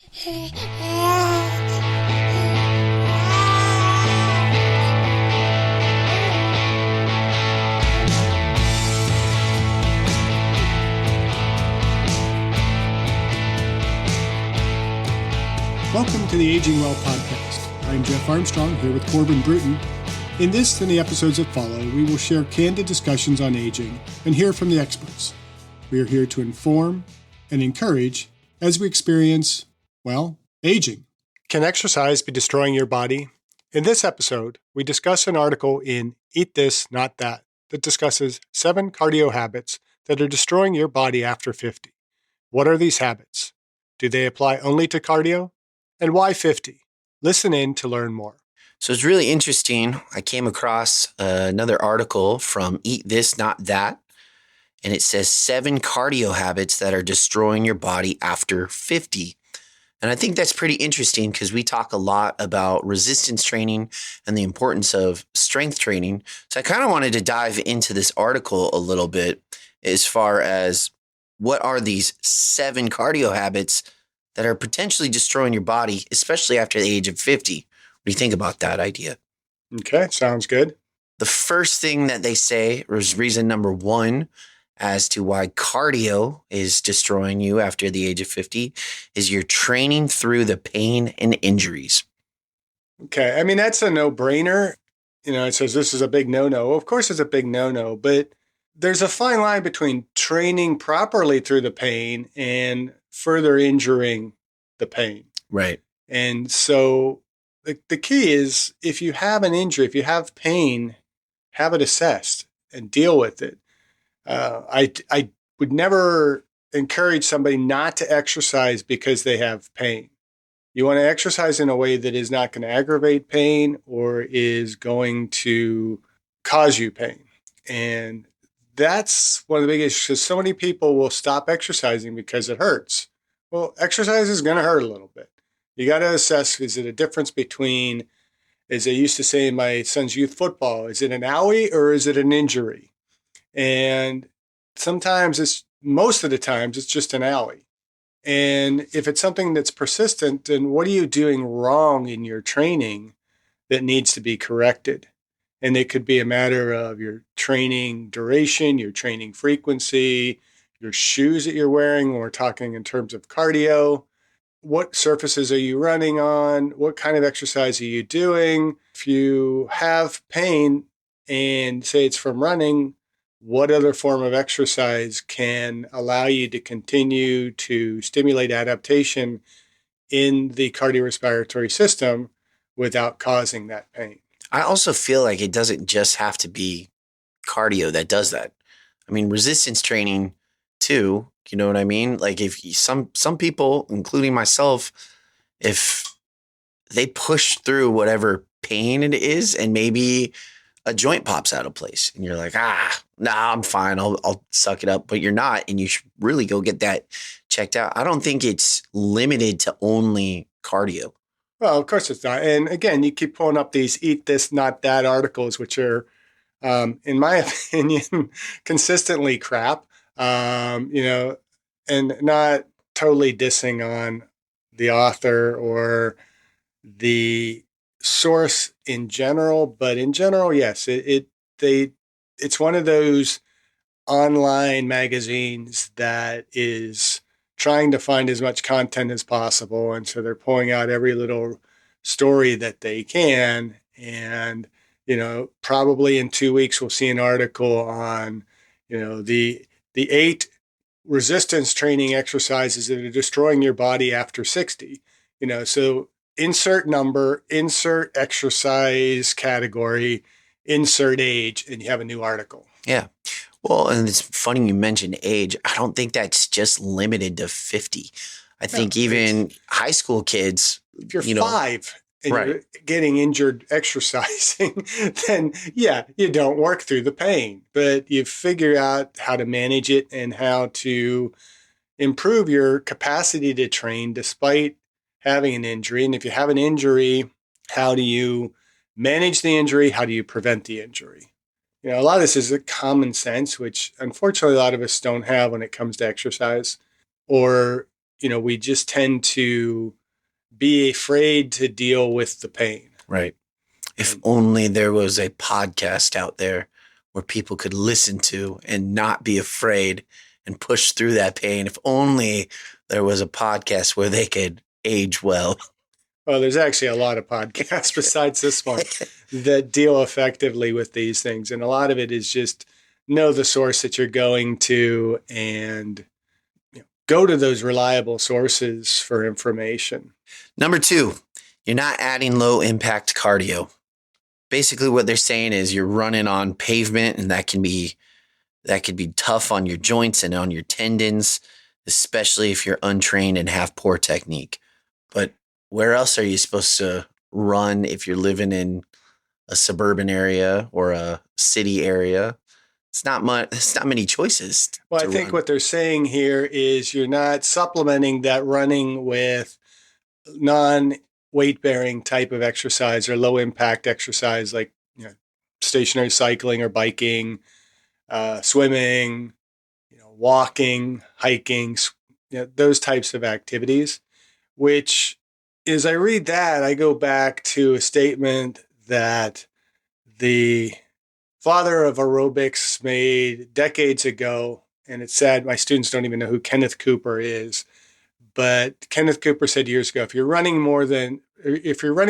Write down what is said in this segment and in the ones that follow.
Welcome to the Aging Well podcast. I'm Jeff Armstrong here with Corbin Bruton. In this and the episodes that follow, we will share candid discussions on aging and hear from the experts. We are here to inform and encourage as we experience, aging. Can exercise be destroying your body? In this episode, we discuss an article in Eat This, Not That discusses 7 cardio habits that are destroying your body after 50. What are these habits? Do they apply only to cardio? And why 50? Listen in to learn more. So it's really interesting. I came across another article from Eat This, Not That, and it says 7 cardio habits that are destroying your body after 50. And I think that's pretty interesting because we talk a lot about resistance training and the importance of strength training. So I kind of wanted to dive into this article a little bit as far as what are these 7 cardio habits that are potentially destroying your body, especially after the age of 50. What do you think about that idea? Okay, sounds good. The first thing that they say is reason number 1 as to why cardio is destroying you after the age of 50 is you're training through the pain and injuries. Okay, I mean, that's a no-brainer. It says this is a big no-no. Of course it's a big no-no, but there's a fine line between training properly through the pain and further injuring the pain. Right. And so the key is if you have an injury, if you have pain, have it assessed and deal with it. I would never encourage somebody not to exercise because they have pain. You want to exercise in a way that is not going to aggravate pain or is going to cause you pain. And that's one of the big issues because so many people will stop exercising because it hurts. Well, exercise is going to hurt a little bit. You got to assess, is it a difference between, as I used to say in my son's youth football, is it an owie or is it an injury? And most of the times, it's just an owie. And if it's something that's persistent, then what are you doing wrong in your training that needs to be corrected? And it could be a matter of your training duration, your training frequency, your shoes that you're wearing when we're talking in terms of cardio. What surfaces are you running on? What kind of exercise are you doing? If you have pain and say it's from running, what other form of exercise can allow you to continue to stimulate adaptation in the cardiorespiratory system without causing that pain? I also feel like it doesn't just have to be cardio that does that. I mean, resistance training too, you know what I mean? Like if some people, including myself, if they push through whatever pain it is and maybe a joint pops out of place and you're like, I'm fine. I'll suck it up, but you're not. And you should really go get that checked out. I don't think it's limited to only cardio. Well, of course it's not. And again, you keep pulling up these Eat This, Not That articles, which are, in my opinion, consistently crap, and not totally dissing on the author or the source in general. But in general, yes, it's one of those online magazines that is trying to find as much content as possible. And so they're pulling out every little story that they can. And, probably in 2 weeks, we'll see an article on, the 8 resistance training exercises that are destroying your body after 60. So insert number, insert exercise category, insert age, and you have a new article. Yeah. Well, and it's funny you mentioned age. I don't think that's just limited to 50. I think even high school kids. If you're 5 and you're getting injured exercising, then you don't work through the pain, but you figure out how to manage it and how to improve your capacity to train despite having an injury. And if you have an injury, how do you manage the injury? How do you prevent the injury? A lot of this is a common sense, which unfortunately a lot of us don't have when it comes to exercise or we just tend to be afraid to deal with the pain. Right. If only there was a podcast out there where people could listen to and not be afraid and push through that pain. If only there was a podcast where they could age well. Well, there's actually a lot of podcasts besides this one that deal effectively with these things. And a lot of it is just know the source that you're going to and go to those reliable sources for information. Number 2, you're not adding low impact cardio. Basically what they're saying is you're running on pavement, and that could be tough on your joints and on your tendons, especially if you're untrained and have poor technique. But where else are you supposed to run if you're living in a suburban area or a city area? It's not many choices. Well, I think what they're saying here is you're not supplementing that running with non-weight bearing type of exercise or low impact exercise like stationary cycling or biking, swimming, walking, hiking, those types of activities, which as I read that, I go back to a statement that the father of aerobics made decades ago. And it's sad my students don't even know who Kenneth Cooper is. But Kenneth Cooper said years ago, if you're running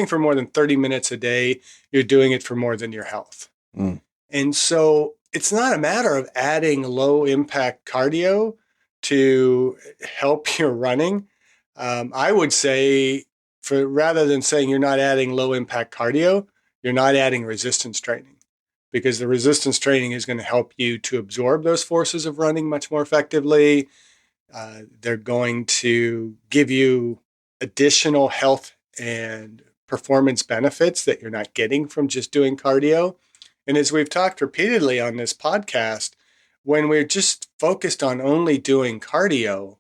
for more than 30 minutes a day, you're doing it for more than your health. Mm. And so it's not a matter of adding low impact cardio to help your running. I would say rather than saying you're not adding low impact cardio, you're not adding resistance training, because the resistance training is going to help you to absorb those forces of running much more effectively. They're going to give you additional health and performance benefits that you're not getting from just doing cardio. And as we've talked repeatedly on this podcast, when we're just focused on only doing cardio,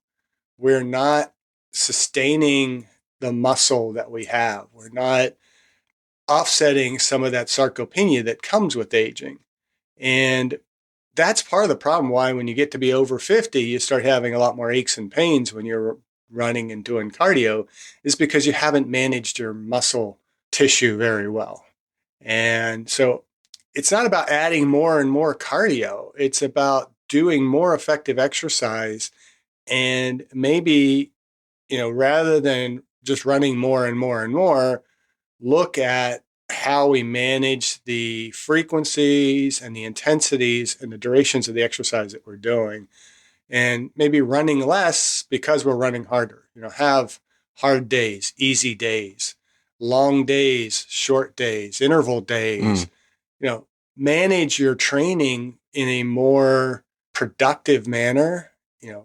we're not sustaining the muscle that we have. We're not offsetting some of that sarcopenia that comes with aging. And that's part of the problem why when you get to be over 50, you start having a lot more aches and pains when you're running and doing cardio, is because you haven't managed your muscle tissue very well. And so it's not about adding more and more cardio. It's about doing more effective exercise, and maybe, rather than just running more and more and more, look at how we manage the frequencies and the intensities and the durations of the exercise that we're doing, and maybe running less because we're running harder. Have hard days, easy days, long days, short days, interval days. Manage your training in a more productive manner.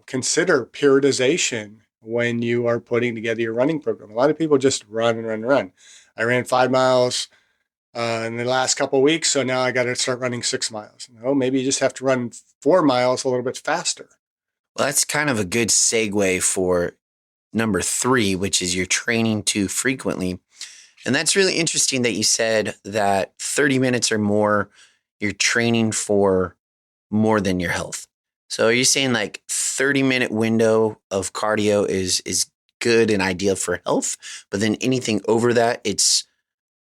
Consider periodization when you are putting together your running program. A lot of people just run and run and run. I ran 5 miles in the last couple of weeks, so now I got to start running 6 miles. Maybe you just have to run 4 miles a little bit faster. Well, that's kind of a good segue for number 3, which is you're training too frequently. And that's really interesting that you said that 30 minutes or more, you're training for more than your health. So are you saying like 30-minute window of cardio is good and ideal for health, but then anything over that, it's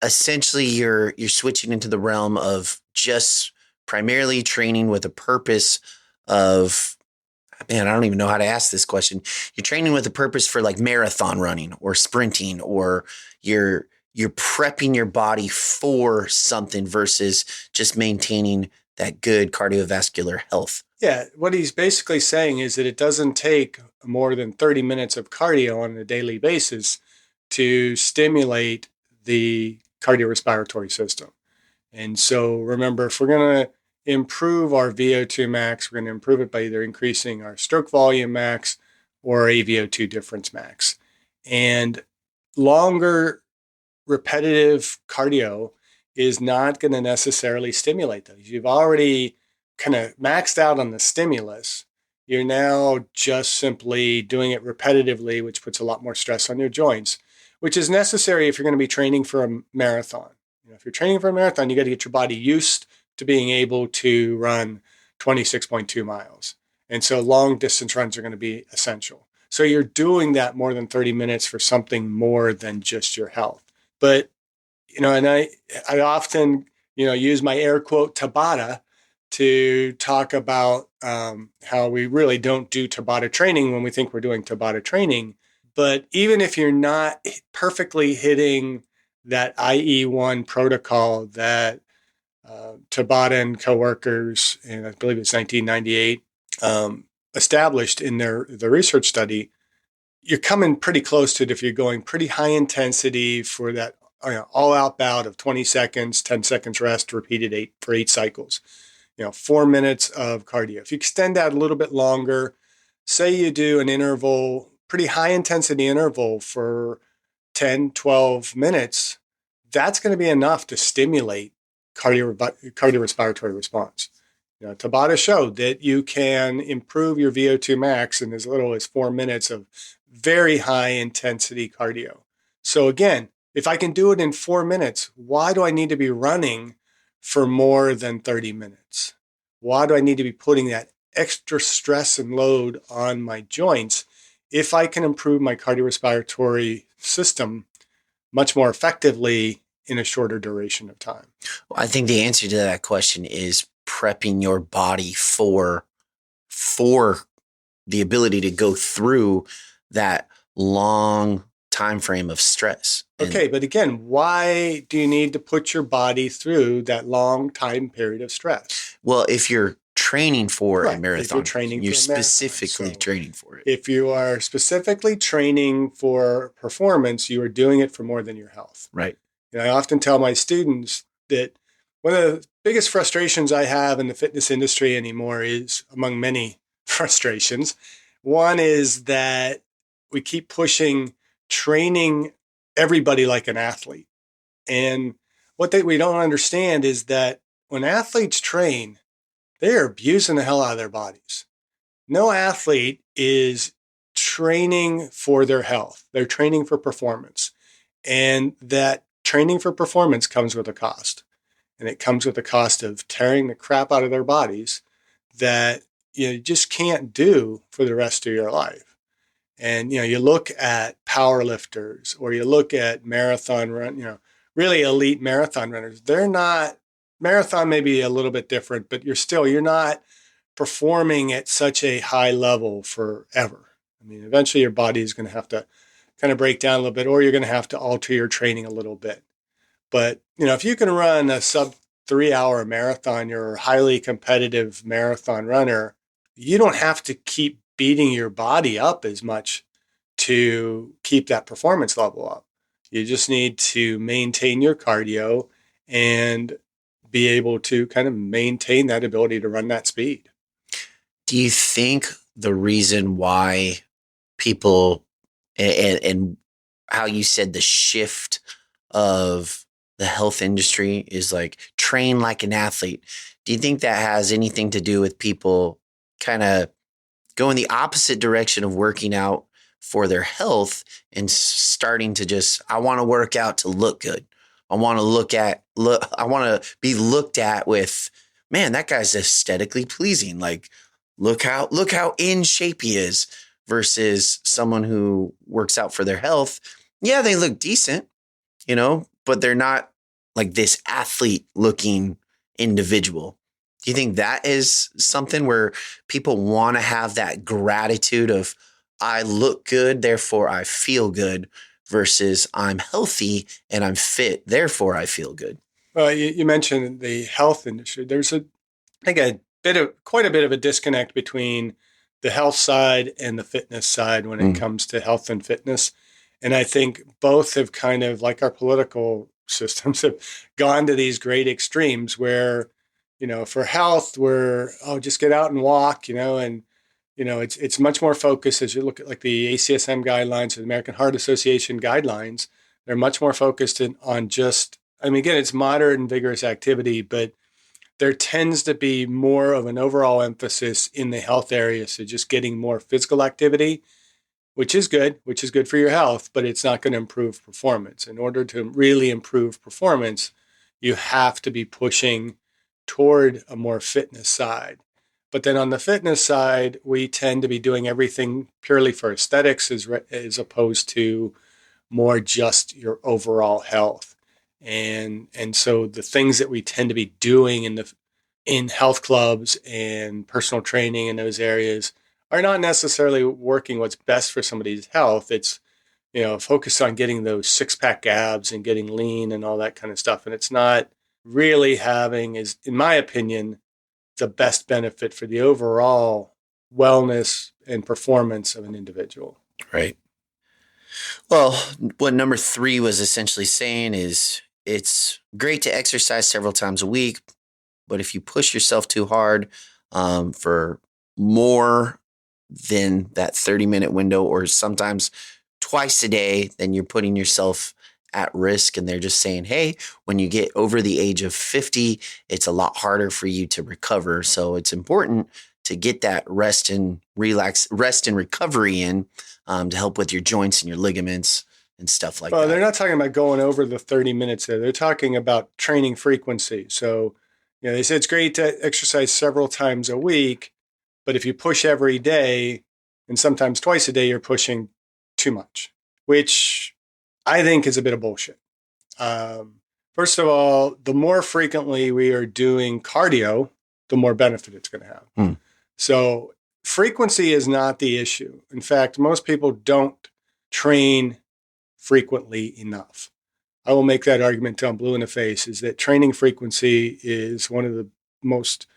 essentially you're switching into the realm of just primarily training with a purpose of, man, I don't even know how to ask this question. You're training with a purpose for like marathon running or sprinting, or you're prepping your body for something versus just maintaining that good cardiovascular health. Yeah, what he's basically saying is that it doesn't take more than 30 minutes of cardio on a daily basis to stimulate the cardiorespiratory system. And so remember, if we're going to improve our VO2 max, we're going to improve it by either increasing our stroke volume max or a VO2 difference max. And longer repetitive cardio is not going to necessarily stimulate those. You've already kind of maxed out on the stimulus. You're now just simply doing it repetitively, which puts a lot more stress on your joints, which is necessary if you're going to be training for a marathon. If you're training for a marathon, you got to get your body used to being able to run 26.2 miles. And so long distance runs are going to be essential. So you're doing that more than 30 minutes for something more than just your health. But, and I often, use my air quote Tabata to talk about how we really don't do Tabata training when we think we're doing Tabata training. But even if you're not perfectly hitting that IE1 protocol that Tabata and coworkers, and I believe it's 1998, established in the research study, you're coming pretty close to it if you're going pretty high intensity for that all out bout of 20 seconds, 10 seconds rest, repeated for 8 cycles. 4 minutes of cardio. If you extend that a little bit longer, say you do an interval, pretty high intensity interval for 10, 12 minutes, that's going to be enough to stimulate cardiorespiratory response. Tabata showed that you can improve your VO2 max in as little as 4 minutes of very high intensity cardio. So again, if I can do it in 4 minutes, why do I need to be running for more than 30 minutes? Why do I need to be putting that extra stress and load on my joints if I can improve my cardiorespiratory system much more effectively in a shorter duration of time? Well, I think the answer to that question is prepping your body for the ability to go through that long time frame of stress. Okay, but again, why do you need to put your body through that long time period of stress? Well, if you're training for a marathon, if you're training you're for a marathon, specifically training for it. If you are specifically training for performance, you are doing it for more than your health. Right. And I often tell my students that one of the biggest frustrations I have in the fitness industry anymore is, among many frustrations, one is that we keep pushing training everybody like an athlete. And what we don't understand is that when athletes train, they are abusing the hell out of their bodies. No athlete is training for their health. They're training for performance. And that training for performance comes with a cost. And it comes with the cost of tearing the crap out of their bodies that you just can't do for the rest of your life. And you look at power lifters, or you look at marathon run, really elite marathon runners. They're not, marathon may be a little bit different, but you're not performing at such a high level forever. I mean, eventually your body is going to have to kind of break down a little bit, or you're going to have to alter your training a little bit. But, if you can run a sub 3-hour marathon, you're a highly competitive marathon runner, you don't have to keep beating your body up as much to keep that performance level up. You just need to maintain your cardio and be able to kind of maintain that ability to run that speed. Do you think the reason why people and how you said the shift of the health industry is like train like an athlete, do you think that has anything to do with people kind of going the opposite direction of working out for their health and starting to just, I want to work out to look good. I want to be looked at with, man, that guy's aesthetically pleasing. Like, look how in shape he is, versus someone who works out for their health. Yeah, they look decent, but they're not like this athlete looking individual. Do you think that is something where people want to have that gratitude of, I look good, therefore I feel good, versus I'm healthy and I'm fit, therefore I feel good? Well, you mentioned the health industry. There's quite a bit of a disconnect between the health side and the fitness side when it comes to health and fitness. And I think both have kind of, like our political systems, have gone to these great extremes where, for health, we're, just get out and walk, and, it's much more focused as you look at like the ACSM guidelines or the American Heart Association guidelines. They're much more focused on just, again, it's moderate and vigorous activity, but there tends to be more of an overall emphasis in the health area. So just getting more physical activity, which is good for your health, but it's not going to improve performance. In order to really improve performance, you have to be pushing toward a more fitness side. But then on the fitness side, we tend to be doing everything purely for aesthetics as opposed to more just your overall health. And so the things that we tend to be doing in health clubs and personal training in those areas are not necessarily working what's best for somebody's health. It's, focused on getting those six pack abs and getting lean and all that kind of stuff. And it's not really having, is in my opinion, the best benefit for the overall wellness and performance of an individual. Right. Well, what number 3 was essentially saying is it's great to exercise several times a week, but if you push yourself too hard for more than that 30-minute window, or sometimes twice a day, then you're putting yourself at risk. And they're just saying, hey, when you get over the age of 50, it's a lot harder for you to recover. So it's important to get that rest and recovery in to help with your joints and your ligaments and stuff like that. Well, they're not talking about going over the 30 minutes there. They're talking about training frequency. So, they say it's great to exercise several times a week, but if you push every day and sometimes twice a day, you're pushing too much, which I think is a bit of bullshit. First of all, the more frequently we are doing cardio, the more benefit it's going to have. So frequency is not the issue. In fact, most people don't train frequently enough. I will make that argument till I'm blue in the face, is that training frequency is one of the most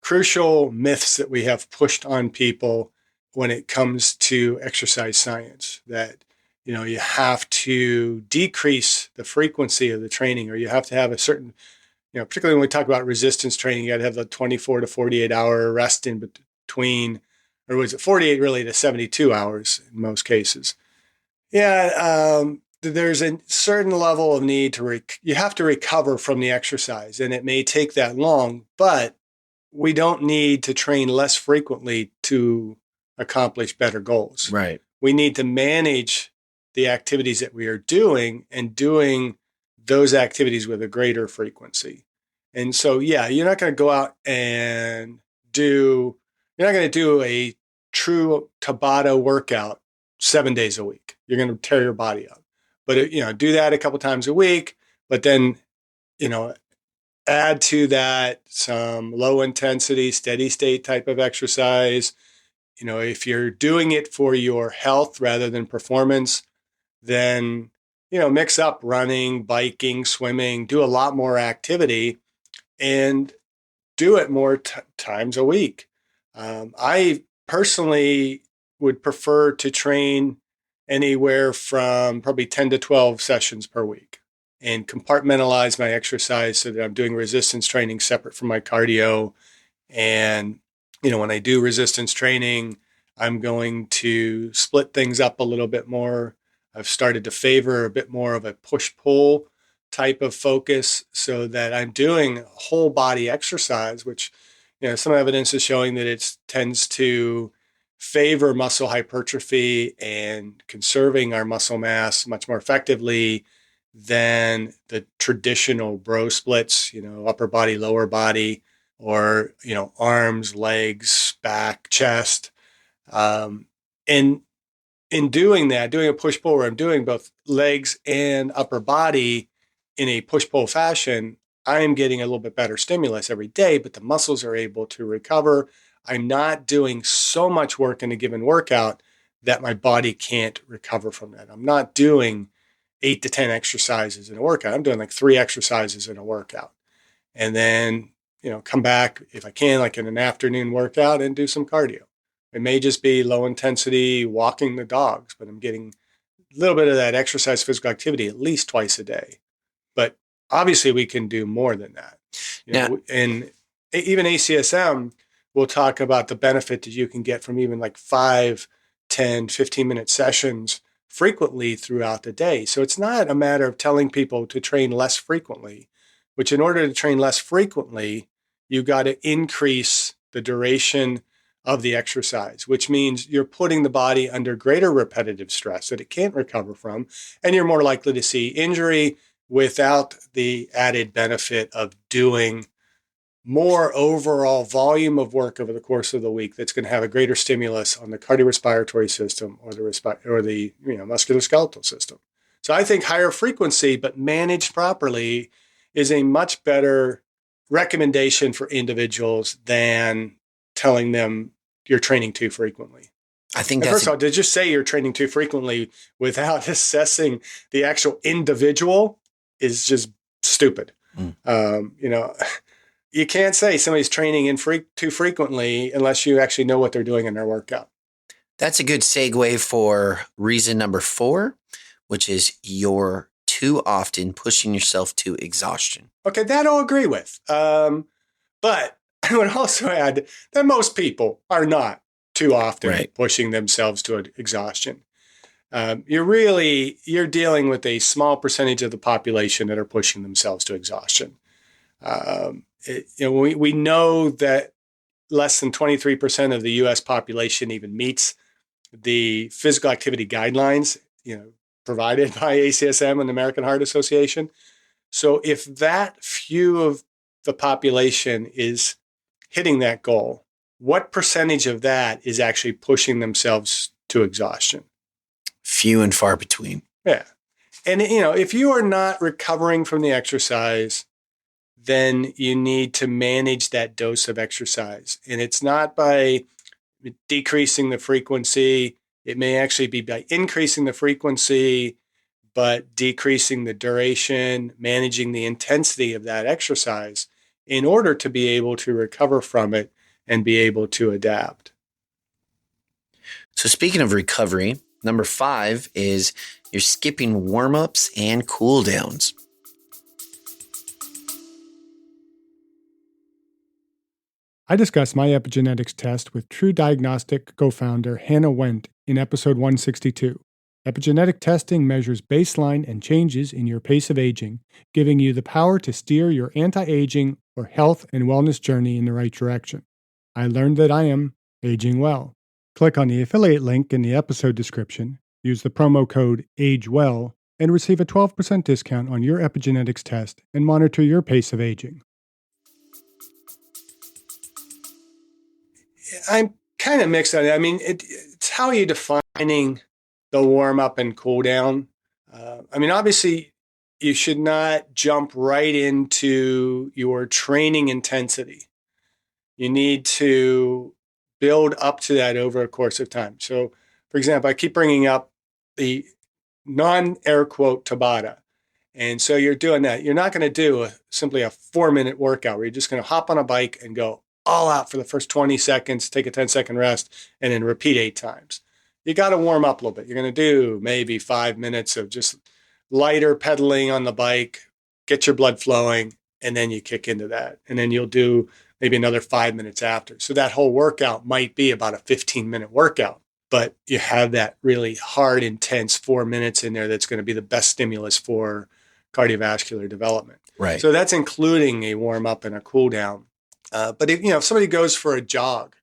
crucial myths that we have pushed on people when it comes to exercise science, that, you have to decrease the frequency of the training, or you have to have a certain, particularly when we talk about resistance training, you got to have the 24 to 48 hour rest in between, or was it 48 really to 72 hours in most cases? Yeah. There's a certain level of need you have to recover from the exercise, and it may take that long, but we don't need to train less frequently to accomplish better goals. Right. We need to manage the activities that we are doing and doing those activities with a greater frequency. And so, you're not going to go out and you're not going to do a true Tabata workout 7 days a week. You're going to tear your body up. But, do that a couple times a week, but then, add to that some low intensity, steady state type of exercise. If you're doing it for your health rather than performance, then, mix up running, biking, swimming, do a lot more activity and do it more times a week. I personally would prefer to train anywhere from probably 10 to 12 sessions per week and compartmentalize my exercise so that I'm doing resistance training separate from my cardio. And, when I do resistance training, I'm going to split things up a little bit more. I've started to favor a bit more of a push-pull type of focus so that I'm doing whole body exercise, which, some evidence is showing that it tends to favor muscle hypertrophy and conserving our muscle mass much more effectively than the traditional bro splits, upper body, lower body, or, arms, legs, back, chest. And in doing that, doing a push-pull where I'm doing both legs and upper body in a push-pull fashion, I'm getting a little bit better stimulus every day, but the muscles are able to recover. I'm not doing so much work in a given workout that my body can't recover from that. I'm not doing 8 to 10 exercises in a workout. I'm doing like 3 exercises in a workout. And then, come back if I can, like in an afternoon workout, and do some cardio. It may just be low intensity walking the dogs, but I'm getting a little bit of that exercise, physical activity at least twice a day. But obviously we can do more than that. And even ACSM will talk about the benefit that you can get from even like 5, 10, 15-minute sessions frequently throughout the day. So it's not a matter of telling people to train less frequently, which in order to train less frequently, you got to increase the duration of the exercise, which means you're putting the body under greater repetitive stress that it can't recover from, and you're more likely to see injury without the added benefit of doing more overall volume of work over the course of the week that's going to have a greater stimulus on the cardiorespiratory system or the musculoskeletal system. So I think higher frequency but managed properly is a much better recommendation for individuals than telling them you're training too frequently. I think And that's first of all, to just say you're training too frequently without assessing the actual individual is just stupid. You can't say somebody's training too frequently unless you actually know what they're doing in their workout. that's a good segue for reason number 4, which is you're too often pushing yourself to exhaustion. Okay, that I'll agree with. But I would also add that most people are not too often pushing themselves to exhaustion. You're dealing with a small percentage of the population that are pushing themselves to exhaustion. We know that less than 23% of the U.S. population even meets the physical activity guidelines, provided by ACSM and the American Heart Association. So if that few of the population is hitting that goal, what percentage of that is actually pushing themselves to exhaustion? Few and far between. Yeah. And, if you are not recovering from the exercise, then you need to manage that dose of exercise. And it's not by decreasing the frequency. It may actually be by increasing the frequency, but decreasing the duration, managing the intensity of that exercise in order to be able to recover from it and be able to adapt. So speaking of recovery, number 5 is you're skipping warm-ups and cool downs. I discussed my epigenetics test with True Diagnostic co-founder Hannah Wendt in episode 162. Epigenetic testing measures baseline and changes in your pace of aging, giving you the power to steer your anti-aging or health and wellness journey in the right direction. I learned that I am aging well. Click on the affiliate link in the episode description, use the promo code AGEWELL, and receive a 12% discount on your epigenetics test and monitor your pace of aging. I'm kind of mixed on it. I mean, it's how you're defining the warm up and cool down. Obviously, you should not jump right into your training intensity. You need to build up to that over a course of time. So, for example, I keep bringing up the non-air quote Tabata. And so you're doing that. You're not going to do simply a 4-minute workout where you're just going to hop on a bike and go all out for the first 20 seconds, take a 10-second rest, and then repeat 8 times. You got to warm up a little bit. You're going to do maybe 5 minutes of just lighter pedaling on the bike, get your blood flowing, and then you kick into that. And then you'll do maybe another 5 minutes after. So that whole workout might be about a 15-minute workout, but you have that really hard, intense 4 minutes in there that's going to be the best stimulus for cardiovascular development. Right. So that's including a warm up and a cool down. But if somebody goes for a jog,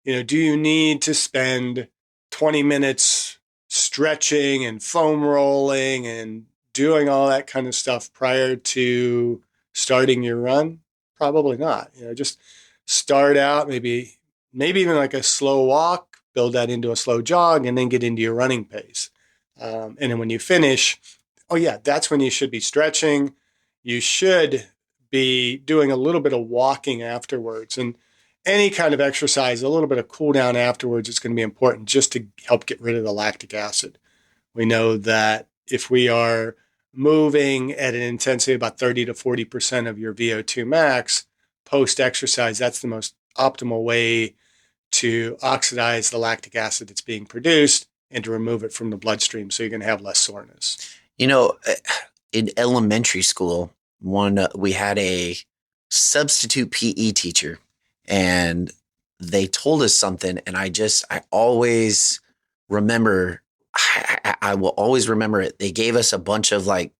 do you need to spend 20 minutes stretching and foam rolling and doing all that kind of stuff prior to starting your run? Probably not. Just start out, maybe even like a slow walk, build that into a slow jog, and then get into your running pace. And then when you finish, that's when you should be stretching. You should be doing a little bit of walking afterwards, and any kind of exercise, a little bit of cool down afterwards is going to be important just to help get rid of the lactic acid. We know that if we are moving at an intensity of about 30 to 40% of your VO2 max post-exercise, that's the most optimal way to oxidize the lactic acid that's being produced and to remove it from the bloodstream so you're going to have less soreness. In elementary school, we had a substitute PE teacher, and they told us something, and I always remember, I will always remember it. They gave us a bunch of like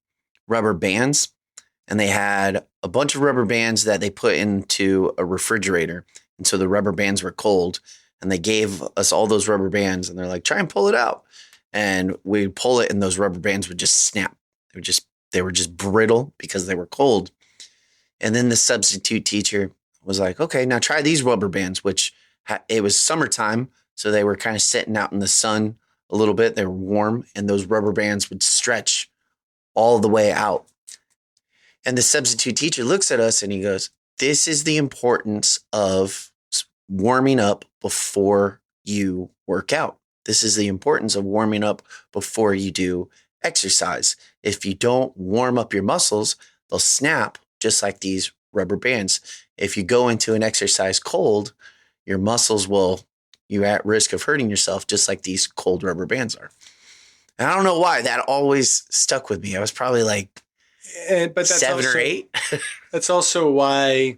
rubber bands, and they had a bunch of rubber bands that they put into a refrigerator. And so the rubber bands were cold, and they gave us all those rubber bands, and they're like, try and pull it out. And we pull it, and those rubber bands would just snap. They were just brittle because they were cold. And then the substitute teacher was like, okay, now try these rubber bands, which it was summertime. So they were kind of sitting out in the sun a little bit. They were warm, and those rubber bands would stretch all the way out. And the substitute teacher looks at us and he goes, this is the importance of warming up before you work out. This is the importance of warming up before you do exercise. If you don't warm up your muscles, they'll snap just like these rubber bands. If you go into an exercise cold, your muscles you're at risk of hurting yourself just like these cold rubber bands are. And I don't know why that always stuck with me. I was probably like but that's 7 also, or 8. That's also why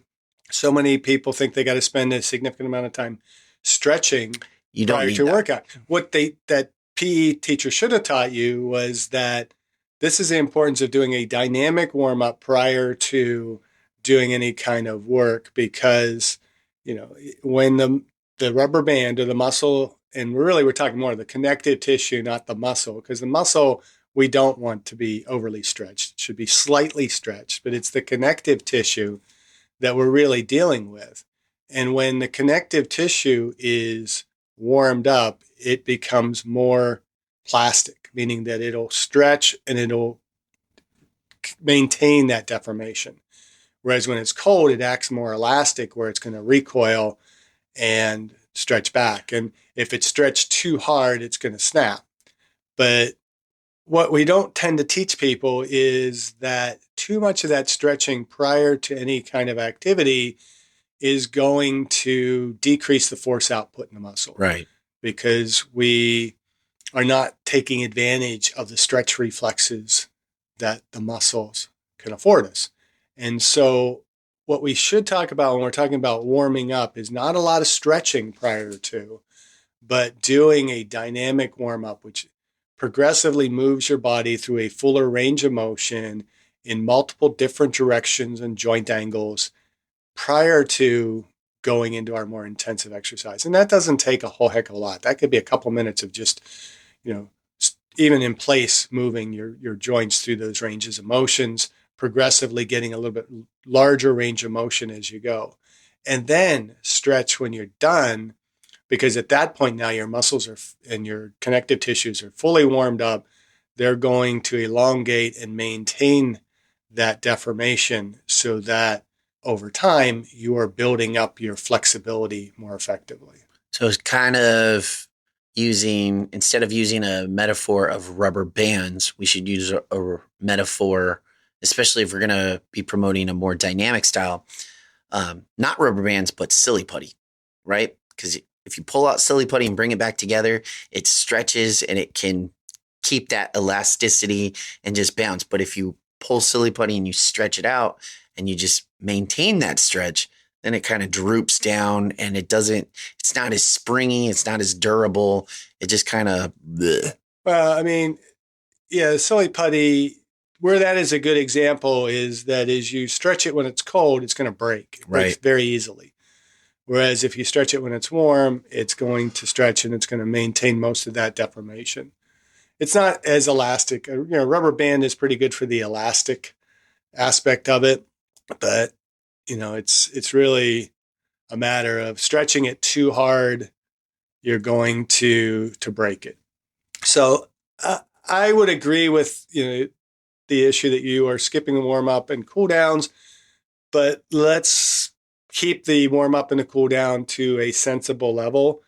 so many people think they got to spend a significant amount of time stretching You don't prior need to that. workout. What that PE teacher should have taught you was that this is the importance of doing a dynamic warm up prior to doing any kind of work, because when the rubber band or the muscle, and really we're talking more of the connective tissue, not the muscle, because the muscle we don't want to be overly stretched. It should be slightly stretched, but it's the connective tissue that we're really dealing with. And when the connective tissue is warmed up, it becomes more plastic, meaning that it'll stretch and it'll maintain that deformation. Whereas when it's cold, it acts more elastic, where it's going to recoil and stretch back. And if it's stretched too hard, it's going to snap. But what we don't tend to teach people is that too much of that stretching prior to any kind of activity is going to decrease the force output in the muscle. Right. Because we are not taking advantage of the stretch reflexes that the muscles can afford us. And so what we should talk about when we're talking about warming up is not a lot of stretching prior to, but doing a dynamic warm up, which progressively moves your body through a fuller range of motion in multiple different directions and joint angles prior to going into our more intensive exercise. And that doesn't take a whole heck of a lot. That could be a couple minutes of just, even in place, moving your joints through those ranges of motions, progressively getting a little bit larger range of motion as you go. And then stretch when you're done, because at that point now your muscles and your connective tissues are fully warmed up. They're going to elongate and maintain that deformation so that over time you are building up your flexibility more effectively. So it's kind of instead of using a metaphor of rubber bands, we should use a metaphor, especially if we're going to be promoting a more dynamic style, not rubber bands, but silly putty, right? Because if you pull out silly putty and bring it back together, it stretches and it can keep that elasticity and just bounce. But if you pull silly putty and you stretch it out and you just maintain that stretch, then it kind of droops down and it's not as springy, it's not as durable. It just kind of, Well, I mean, yeah, silly putty, where that is a good example is that as you stretch it when it's cold, it's going to break. It breaks very easily. Whereas if you stretch it when it's warm, it's going to stretch and it's going to maintain most of that deformation. It's not as elastic. Rubber band is pretty good for the elastic aspect of it, but it's really a matter of stretching it too hard, you're going to break it. So I would agree with the issue that you are skipping the warm up and cool downs, but let's keep the warm up and the cool down to a sensible level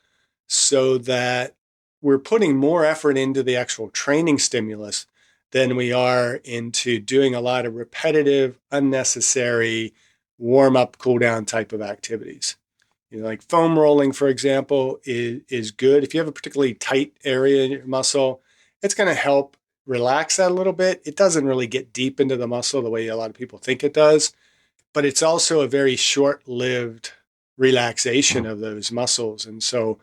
so that we're putting more effort into the actual training stimulus than we are into doing a lot of repetitive, unnecessary warm up, cool down type of activities. Like foam rolling, for example, is good. If you have a particularly tight area in your muscle, it's going to help relax that a little bit. It doesn't really get deep into the muscle the way a lot of people think it does, but it's also a very short-lived relaxation of those muscles. And so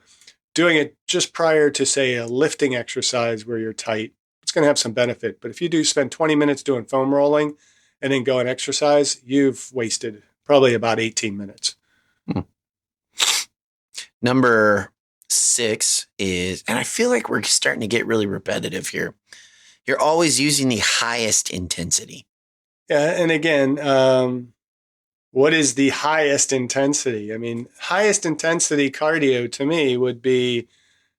doing it just prior to, say, a lifting exercise where you're tight, it's going to have some benefit. But if you do spend 20 minutes doing foam rolling and then go and exercise, you've wasted probably about 18 minutes. Number 6 is, and I feel like we're starting to get really repetitive here, you're always using the highest intensity. Yeah, and again, what is the highest intensity? I mean, highest intensity cardio to me would be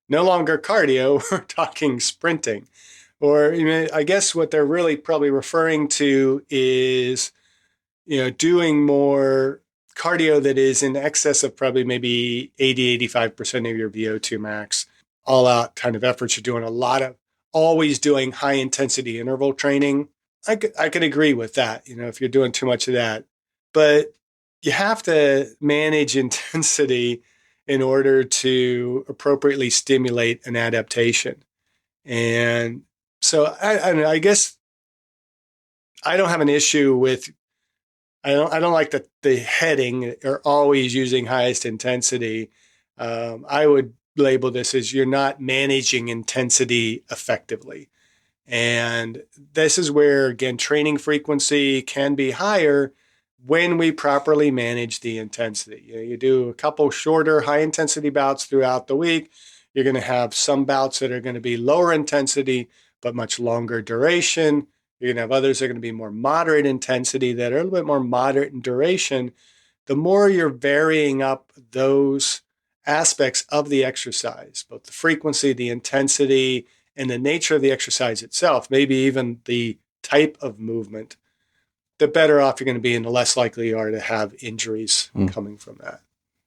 no longer cardio. We're talking sprinting. Or, I guess what they're really probably referring to is, doing more cardio that is in excess of probably maybe 85% of your VO2 max, all out kind of efforts. You're doing a lot of always doing high intensity interval training. I could agree with that, if you're doing too much of that. But you have to manage intensity in order to appropriately stimulate an adaptation. And so I don't know, I guess I don't have an issue with, I don't like the heading or always using highest intensity. I would label this as you're not managing intensity effectively. And this is where, again, training frequency can be higher when we properly manage the intensity. You do a couple shorter high intensity bouts throughout the week. You're going to have some bouts that are going to be lower intensity, but much longer duration. You're going to have others that are going to be more moderate intensity that are a little bit more moderate in duration. The more you're varying up those aspects of the exercise, both the frequency, the intensity, and the nature of the exercise itself, maybe even the type of movement, the better off you're going to be and the less likely you are to have injuries coming from that.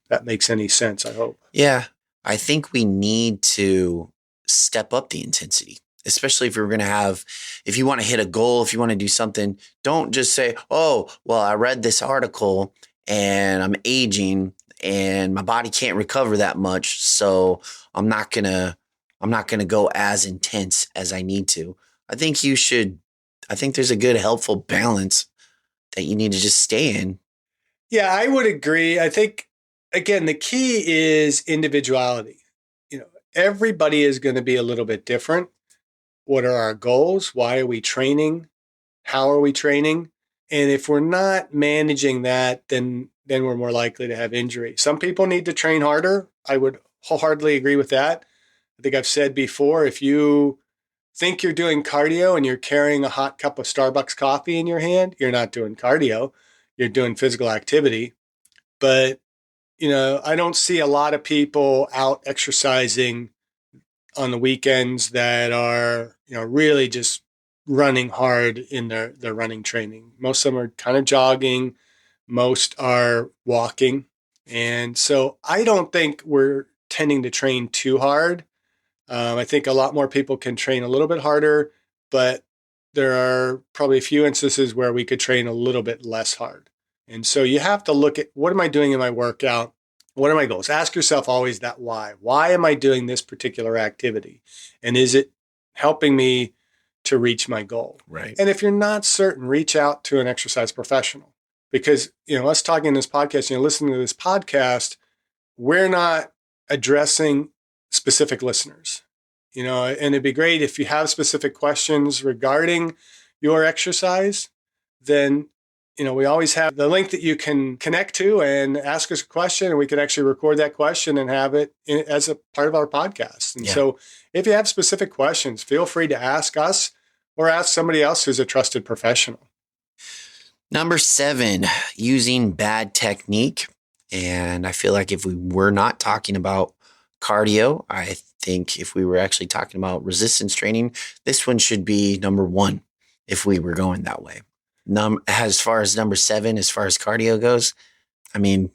That makes any sense, I hope. Yeah. I think we need to step up the intensity, especially if we're going to if you want to hit a goal, if you want to do something, don't just say, oh, well, I read this article and I'm aging and my body can't recover that much. So I'm not going to go as intense as I need to. I think there's a good helpful balance that you need to just stay in. Yeah, I would agree. I think, again, the key is individuality. Everybody is going to be a little bit different. What are our goals? Why are we training? How are we training? And if we're not managing that, then we're more likely to have injury. Some people need to train harder. I would wholeheartedly agree with that. I think I've said before, if you think you're doing cardio and you're carrying a hot cup of Starbucks coffee in your hand, you're not doing cardio. You're doing physical activity. But, I don't see a lot of people out exercising on the weekends that are, really just running hard in their running training. Most of them are kind of jogging. Most are walking. And so I don't think we're tending to train too hard. I think a lot more people can train a little bit harder, but there are probably a few instances where we could train a little bit less hard. And so you have to look at, what am I doing in my workout? What are my goals? Ask yourself always that why. Why am I doing this particular activity? And is it helping me to reach my goal? Right. And if you're not certain, reach out to an exercise professional. Because, us talking in this podcast, listening to this podcast, we're not addressing specific listeners. And it'd be great if you have specific questions regarding your exercise, then we always have the link that you can connect to and ask us a question, and we can actually record that question and have it as a part of our podcast. And so if you have specific questions, feel free to ask us or ask somebody else who's a trusted professional. Number 7, using bad technique. And I feel like if we were not talking about cardio, I think if we were actually talking about resistance training, this one should be number 1 if we were going that way. As far as number 7, as far as cardio goes, is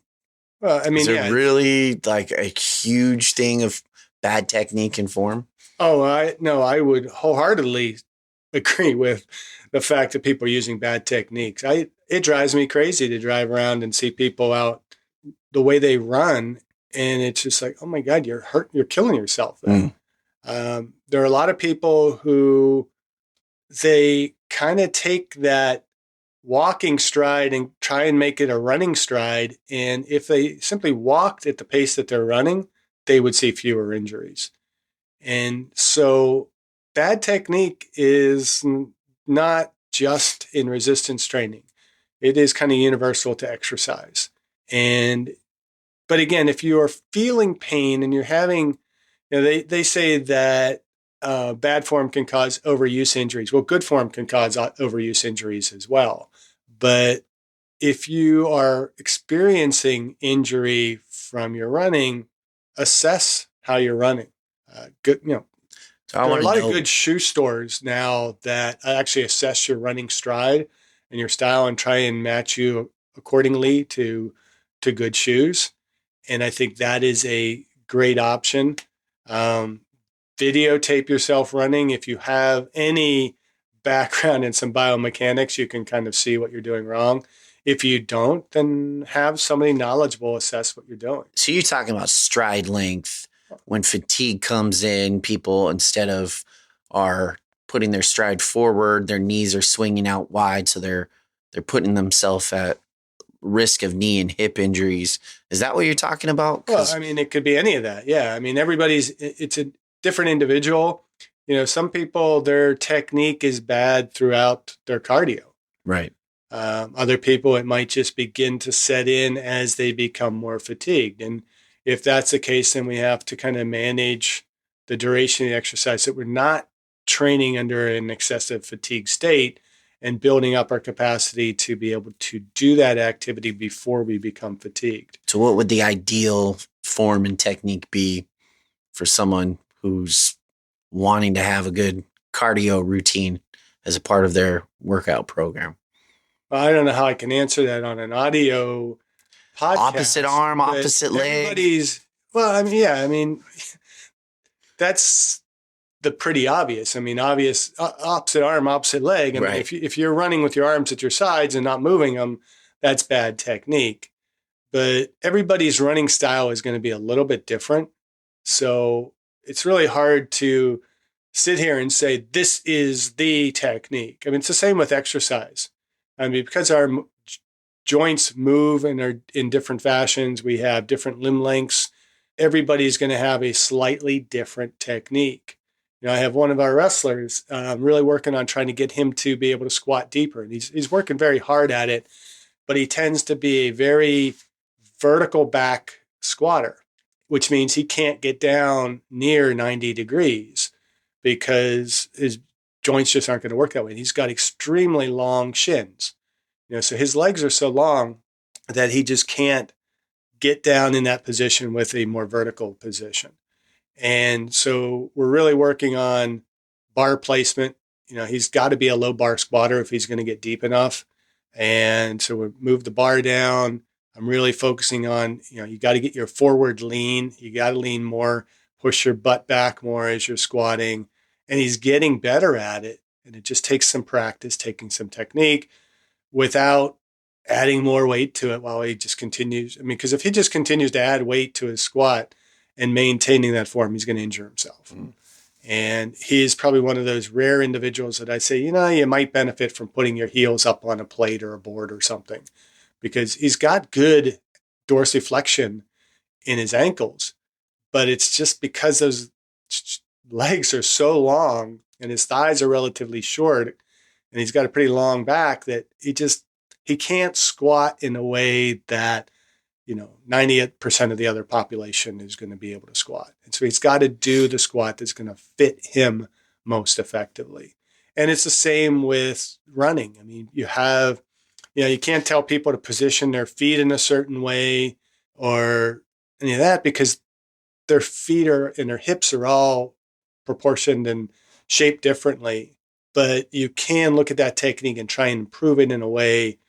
it really like a huge thing of bad technique and form? Oh, I would wholeheartedly agree with the fact that people are using bad techniques. It drives me crazy to drive around and see people out the way they run, and it's just like, oh my God, you're killing yourself. There are a lot of people who they kind of take that walking stride and try and make it a running stride. And if they simply walked at the pace that they're running, they would see fewer injuries. And so bad technique is not just in resistance training. It is kind of universal to exercise. But again, if you are feeling pain and you're having, they say that bad form can cause overuse injuries. Well, good form can cause overuse injuries as well. But, if you are experiencing injury from your running, assess how you're running. Good, So I there are want a to lot of know. good shoe stores now that actually assess your running stride and your style and try and match you accordingly to good shoes. And I think that is a great option. Um, Videotape yourself running. If you have any background in some biomechanics, you can kind of see what you're doing wrong. If you don't, then have somebody knowledgeable assess what you're doing. So you're talking about stride length when fatigue comes in. People, instead of are putting their stride forward, their knees are swinging out wide, so they're putting themselves at risk of knee and hip injuries. Is that what you're talking about? Well, I mean, it could be any of that. Yeah. I mean, it's a different individual. Some people, their technique is bad throughout their cardio. Right. Other people, it might just begin to set in as they become more fatigued. And if that's the case, then we have to kind of manage the duration of the exercise so we're not training under an excessive fatigue state and building up our capacity to be able to do that activity before we become fatigued. So what would the ideal form and technique be for someone who's wanting to have a good cardio routine as a part of their workout program? Well, I don't know how I can answer that on an audio podcast. Opposite arm, opposite leg. I mean, that's the pretty obvious. I mean, obvious opposite arm, opposite leg. I mean, Right. if you're running with your arms at your sides and not moving them, that's bad technique. But everybody's running style is going to be a little bit different. So it's really hard to sit here and say, this is the technique. I mean, it's the same with exercise. I mean, because our joints move and are in different fashions, we have different limb lengths. Everybody's going to have a slightly different technique. I have one of our wrestlers really working on trying to get him to be able to squat deeper. And he's working very hard at it, but he tends to be a very vertical back squatter, which means he can't get down near 90 degrees because his joints just aren't going to work that way. And he's got extremely long shins. So his legs are so long that he just can't get down in that position with a more vertical position. And so we're really working on bar placement. He's got to be a low bar squatter if he's going to get deep enough. And so we move the bar down. I'm really focusing on, you got to get your forward lean. You got to lean more, push your butt back more as you're squatting. And he's getting better at it. And it just takes some practice, taking some technique without adding more weight to it while he just continues. I mean, because if he just continues to add weight to his squat and maintaining that form, he's going to injure himself. Mm. And he's probably one of those rare individuals that I say, you might benefit from putting your heels up on a plate or a board or something, because he's got good dorsiflexion in his ankles, but it's just because those legs are so long and his thighs are relatively short and he's got a pretty long back that he can't squat in a way that 98% of the other population is going to be able to squat. And so he's got to do the squat that's going to fit him most effectively. And it's the same with running. I mean, you can't tell people to position their feet in a certain way or any of that because their feet and their hips are all proportioned and shaped differently. But you can look at that technique and try and improve it in a way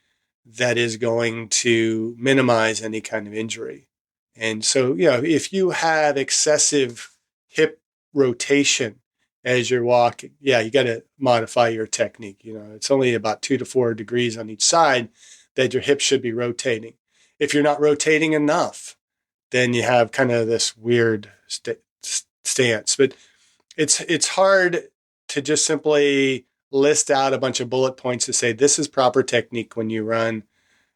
that is going to minimize any kind of injury. And so, if you have excessive hip rotation as you're walking, you got to modify your technique. It's only about 2 to 4 degrees on each side that your hips should be rotating. If you're not rotating enough, then you have kind of this weird stance. But it's hard to just simply list out a bunch of bullet points to say this is proper technique when you run.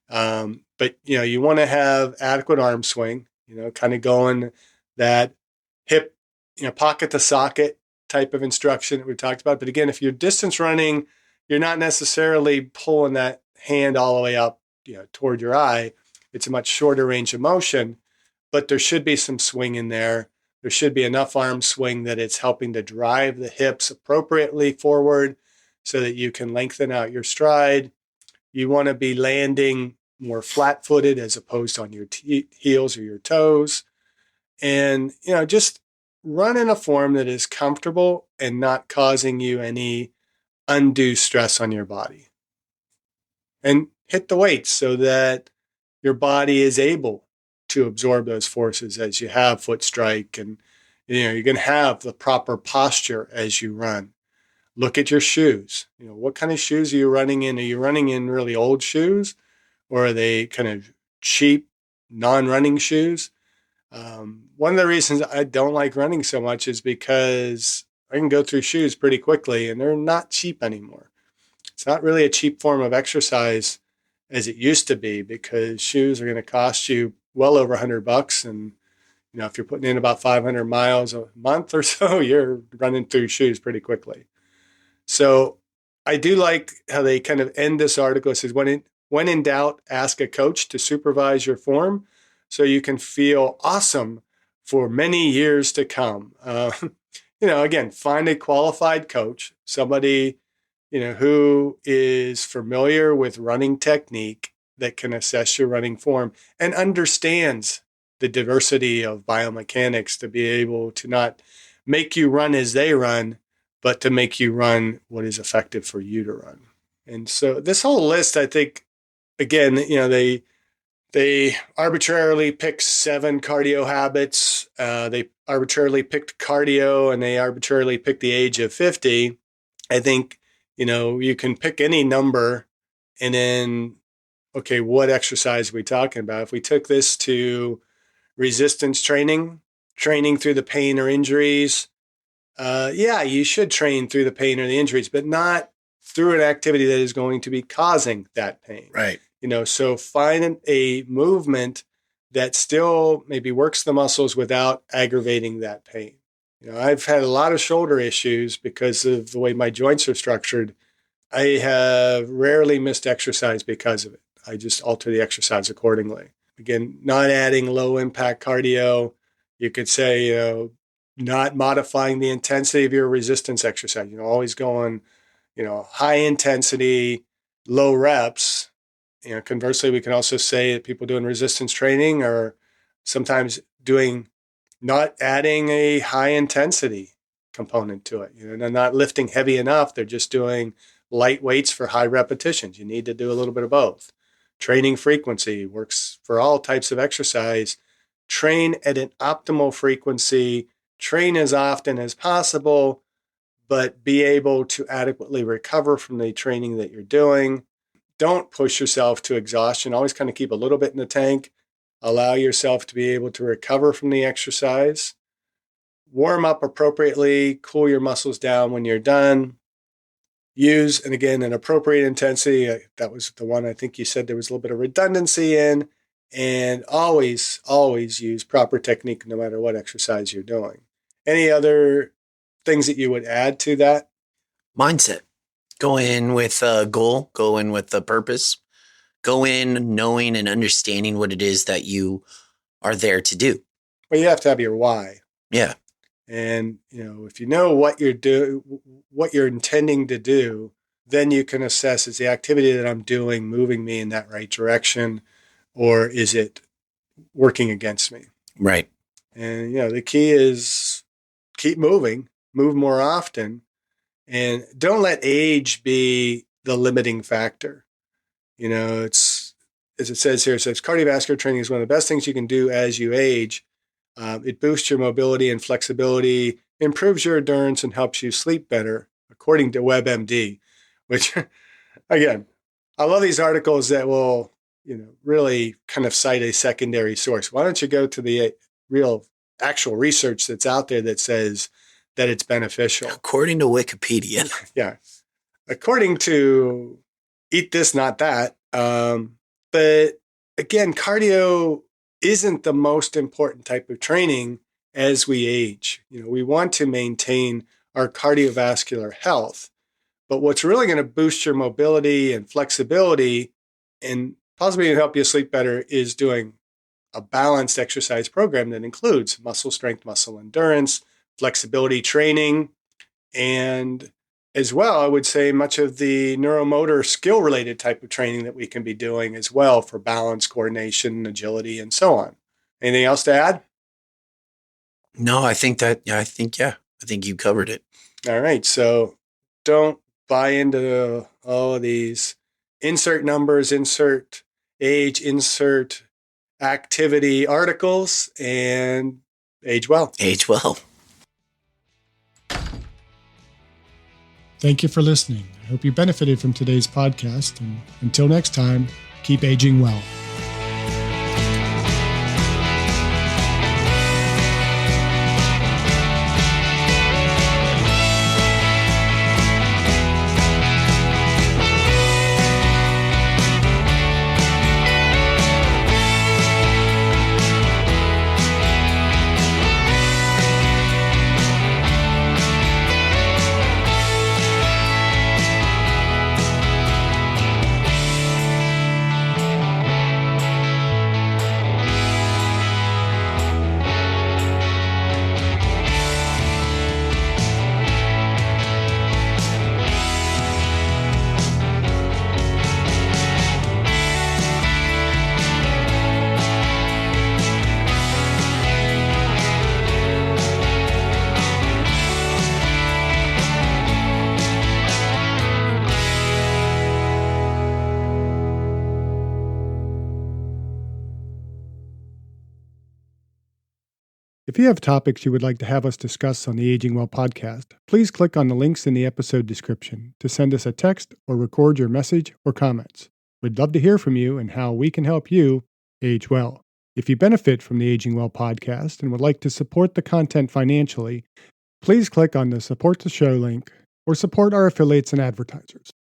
But you want to have adequate arm swing, kind of going that hip, pocket to socket type of instruction that we talked about. But again, if you're distance running, you're not necessarily pulling that hand all the way up, toward your eye. It's a much shorter range of motion, but there should be some swing in there. There should be enough arm swing that it's helping to drive the hips appropriately forward so that you can lengthen out your stride. You want to be landing more flat-footed as opposed to on your heels or your toes. And, just run in a form that is comfortable and not causing you any undue stress on your body. And hit the weights so that your body is able to absorb those forces as you have foot strike, and you're going to have the proper posture as you run. Look at your shoes. What kind of shoes are you running in? Are you running in really old shoes, or are they kind of cheap, non-running shoes? One of the reasons I don't like running so much is because I can go through shoes pretty quickly, and they're not cheap anymore. It's not really a cheap form of exercise as it used to be, because shoes are going to cost you well over $100. And, if you're putting in about 500 miles a month or so, you're running through shoes pretty quickly. So I do like how they kind of end this article. It says, when in doubt, ask a coach to supervise your form so you can feel awesome for many years to come. Again, find a qualified coach, somebody who is familiar with running technique, that can assess your running form and understands the diversity of biomechanics to be able to not make you run as they run, but to make you run what is effective for you to run. And so this whole list, I think, again, they arbitrarily picked 7 cardio habits. They arbitrarily picked cardio, and they arbitrarily picked the age of 50. I think, you can pick any number, and then, okay, what exercise are we talking about? If we took this to resistance training through the pain or injuries, you should train through the pain or the injuries, but not through an activity that is going to be causing that pain. Right. So find a movement that still maybe works the muscles without aggravating that pain. I've had a lot of shoulder issues because of the way my joints are structured. I have rarely missed exercise because of it. I just alter the exercise accordingly. Again, not adding low impact cardio. You could say, not modifying the intensity of your resistance exercise. Always going, high intensity, low reps. Conversely, we can also say that people doing resistance training are sometimes not adding a high intensity component to it. They're not lifting heavy enough. They're just doing light weights for high repetitions. You need to do a little bit of both. Training frequency works for all types of exercise. Train at an optimal frequency. Train as often as possible, but be able to adequately recover from the training that you're doing. Don't push yourself to exhaustion. Always kind of keep a little bit in the tank. Allow yourself to be able to recover from the exercise. Warm up appropriately. Cool your muscles down when you're done. Use, and again, an appropriate intensity. That was the one I think you said there was a little bit of redundancy in. And always, always use proper technique no matter what exercise you're doing. Any other things that you would add to that? Mindset. Go in with a goal. Go in with a purpose. Go in knowing and understanding what it is that you are there to do. Well, you have to have your why. Yeah. And, if you know what you're intending to do, then you can assess, is the activity that I'm doing moving me in that right direction, or is it working against me? Right. And, the key is keep moving, move more often, and don't let age be the limiting factor. It's, as it says here, it says cardiovascular training is one of the best things you can do as you age. It boosts your mobility and flexibility, improves your endurance, and helps you sleep better, according to WebMD, which, again, I love these articles that will, really kind of cite a secondary source. Why don't you go to the real actual research that's out there that says that it's beneficial? According to Wikipedia. Yeah. According to Eat This, Not That. But again, cardio isn't the most important type of training as we age. We want to maintain our cardiovascular health, but what's really going to boost your mobility and flexibility and possibly help you sleep better is doing a balanced exercise program that includes muscle strength, muscle endurance, flexibility training, and as well, I would say much of the neuromotor skill related type of training that we can be doing as well for balance, coordination, agility, and so on. Anything else to add? No, I think you covered it. All right. So don't buy into all of these insert numbers, insert age, insert activity articles, and age well. Age well. Thank you for listening. I hope you benefited from today's podcast. And until next time, keep aging well. If you have topics you would like to have us discuss on the Aging Well podcast, please click on the links in the episode description to send us a text or record your message or comments. We'd love to hear from you and how we can help you age well. If you benefit from the Aging Well podcast and would like to support the content financially, please click on the Support the Show link or support our affiliates and advertisers.